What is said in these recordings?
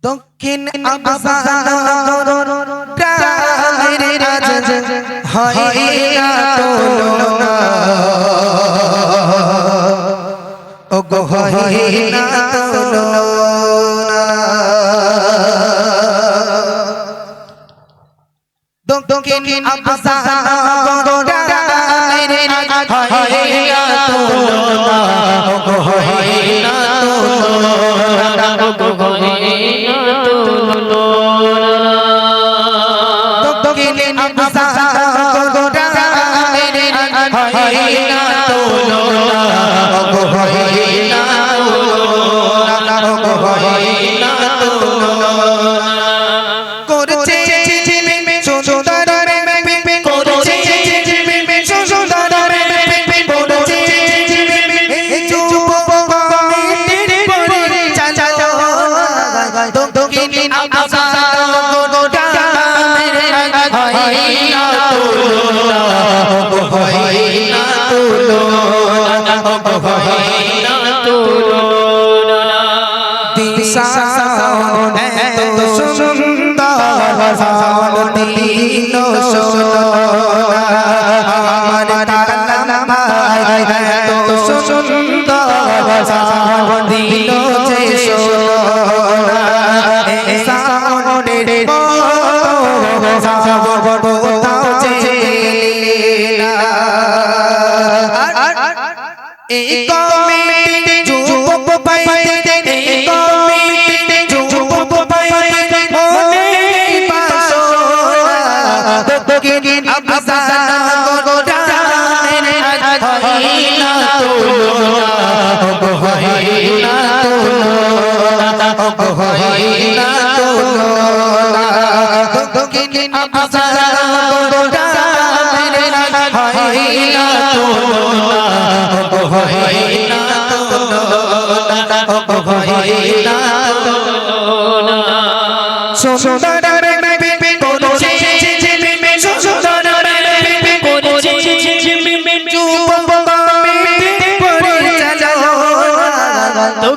দক্ষিণ আফসানগর গ্রামের রাজ হয় না তুলনা ও গো হয় না তুলনা দক্ষিণ আফসানগর গ্রামের রাজ হয় না তুলনা ও গো হয় না তুলনা ও গো হয় না তুলনা দক্ষিণ আফসানগর গ্রামের রাজ হয় না তুলনা ও গো হয় না তুলনা ও গো হয় না তুলনা করছে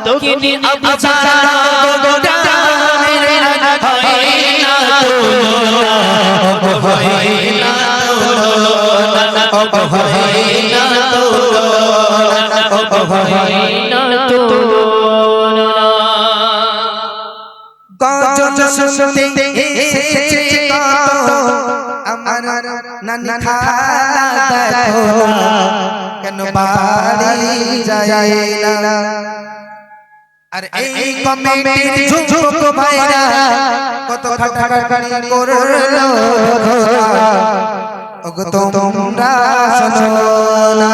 দক্ষিণ আফসানগর গ্রামের রাজ হয় না তুলনা ও গো হয় না তুলনা ও গো হয় না তুলনা ও গো হয় না তুলনা গজন শুনতে এসেছে কত আমার নানি খালা দেখো কেন বাড়ি যায় না আর এই কমিটির যুবক ভাইরা কত খাটাখাটি করলো ওগো তোমরা শোনো না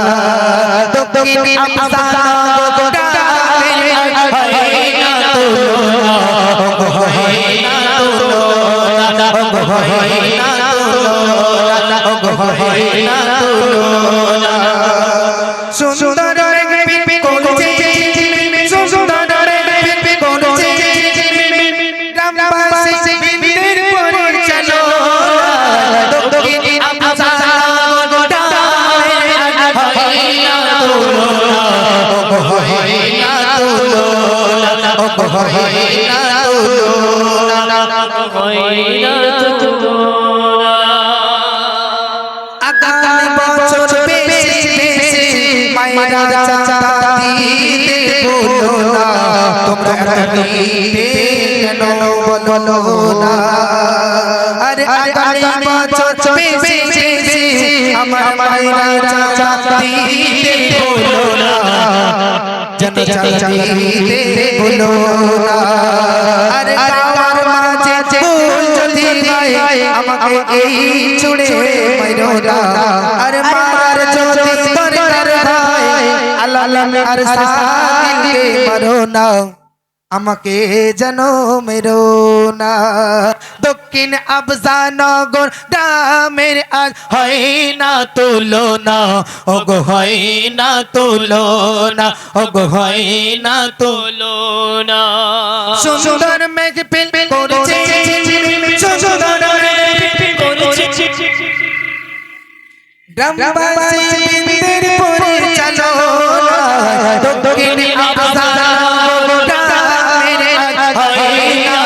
দক্ষিণ আফসানগর গ্রামের রাজ হয় না তুলনা ওগো হয় না তুলনা ওগো হয় না তুলনা ওগো হয় না তুলনা সুন্দর আগামী বছর বেশি মায়েরা দিতে বলো না তোমরা দিতে কেন বলো না আরে আগামী বছর বেশি আমার মায়েরা দিতে বলো না জন দিতে বলো না আরে আমার মাঝে ভুল যদি হয় আমাকে এই ছুড়ে মাইরো না আরে মার যদি দরকার হয় আল্লাহ আর সাথে মারো না আমাকে যেন মেরো না দক্ষিণ আফসানগর গ্রামের আজ হয় না তুলনা ও গো হয় না তুলনা ও গো হয় না তুলনা সুন্দর মেঘপিল করছে সুন্দর মেঘপিল করছে গ্রামবাসীদের পরিচালনা দক্ষিণ আফসানগর গ্রামের আজ হয় না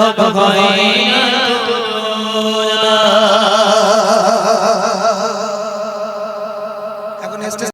ও গয়না